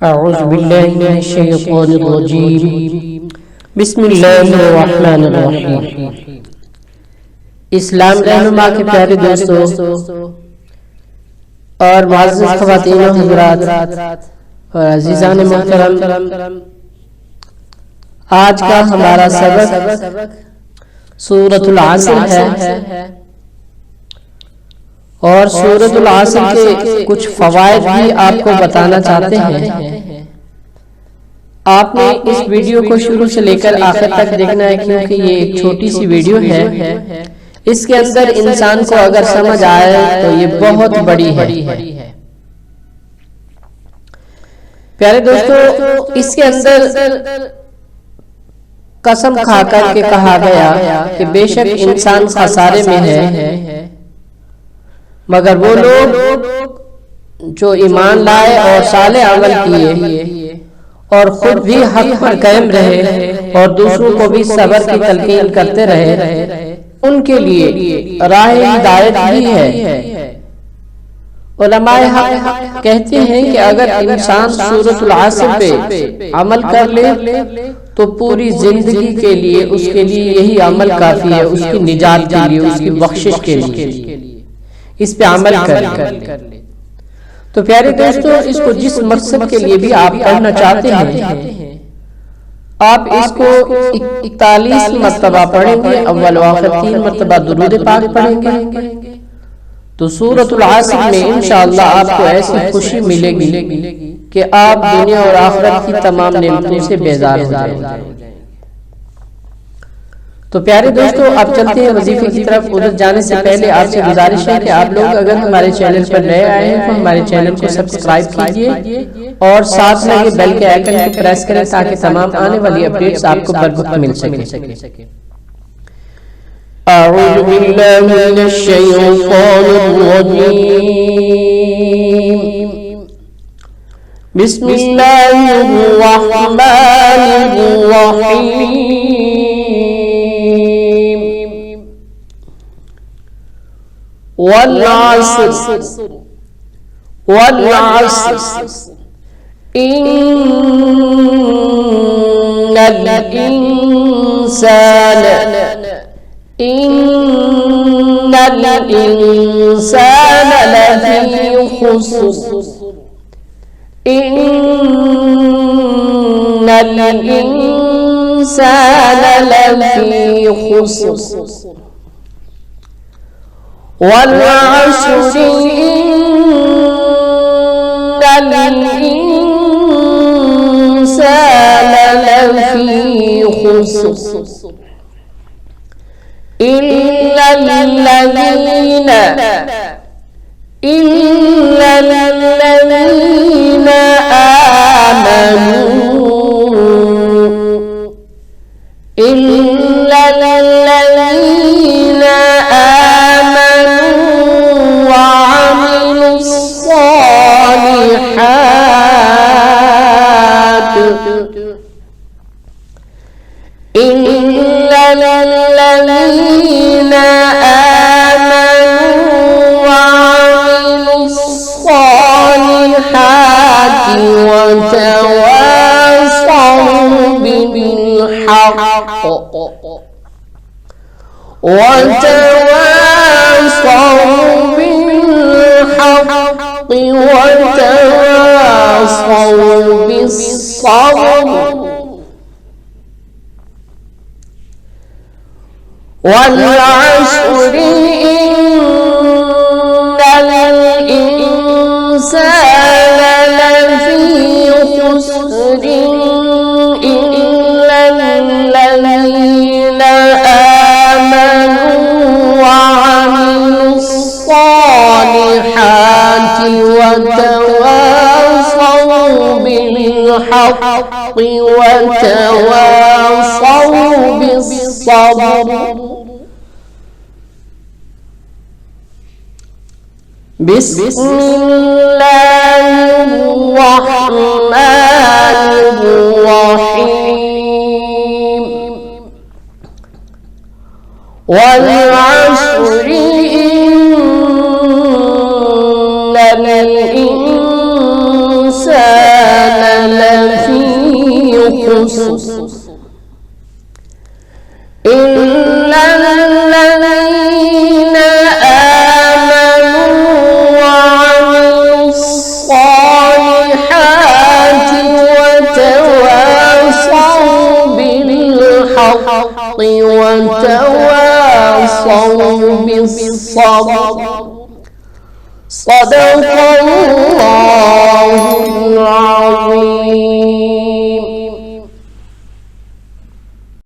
أعوذ بالله من الشيطان الرجيم بسم الله الرحمن الرحیم۔ اسلام رہنما کے پیارے دوستو اور معزز خواتین و حضرات اور عزیزان محترم، آج کا ہمارا سبق سورۃ العصر ہے اور سورۃ العصر کے کچھ فوائد بھی آپ کو بتانا چاہتے ہیں۔ آپ نے اس ویڈیو کو شروع سے لے کر آخر تک دیکھنا ہے، کیونکہ یہ ایک چھوٹی سی ویڈیو ہے۔ اس کے اندر انسان کو اگر سمجھ آئے تو یہ بہت بڑی ہے۔ پیارے دوستو، اس کے اندر قسم کھا کر کے کہا گیا کہ بے شک انسان خسارے میں ہے، مگر وہ لوگ جو ایمان لائے اور صالح عمل کیے اور خود بھی حق پر قائم رہے اور دوسروں کو بھی صبر کی تلقین کرتے رہے، ان کے لیے راہ ہدایت بھی ہے۔ علماء حق کہتے ہیں کہ اگر انسان سورۃ العصر پہ عمل کر لے تو پوری زندگی کے لیے اس کے لیے یہی عمل کافی ہے، اس کی نجات کے لیے، اس کی بخشش کے لیے اس پہ عمل کر لے۔ تو پیارے دوستو، اس کو جس مقصد کے لیے بھی آپ پڑھنا چاہتے ہیں، آپ اس کو 41 مرتبہ پڑھیں گے، اول و آخر 3 مرتبہ درود پاک پڑھیں گے، تو سورۃ العصر میں انشاءاللہ آپ کو ایسی خوشی ملے گی کہ آپ دنیا اور آخرت کی تمام نعمتوں سے بیزار ہو جائیں گے۔ تو پیارے دوستو، آپ چلتے ہیں وظیفے کی طرف۔ ادھر جانے سے پہلے آپ سے گزارش ہے کہ آپ لوگ اگر ہمارے چینل پر نئے آئے ہیں تو ہمارے چینل کو سبسکرائب کیجئے اور ساتھ لگے بیل کے آئیکن کو پریس کریں تاکہ تمام آنے والی اپڈیٹس آپ کو بروقت مل سکیں۔ اعوذ باللہ من الشیطان الرجیم، بسم اللہ الرحمن الرحیم۔ والعصر ان الانسان لفی خسر ان الانسان لفی خسر والعصر ان الانسان لفی خسر إلا الذين آمنوا وعملوا الصالحات إلا الذين آمنوا وعملوا الصالحات وتواصوا بالحق وتواصوا بالصبر والعصر إن الإنسان لفي خسر إلا الذين آمنوا وعملوا الصالحات وتواصوا بالحق وتواصوا بالصبر۔ بسم الله الرحمن الرحيم۔ والعصر إن الإنسان قصص إلا الذين آمنوا وعملوا الصالحات وتواصوا بالحق وتواصوا بالصبر صدق الله العظيم.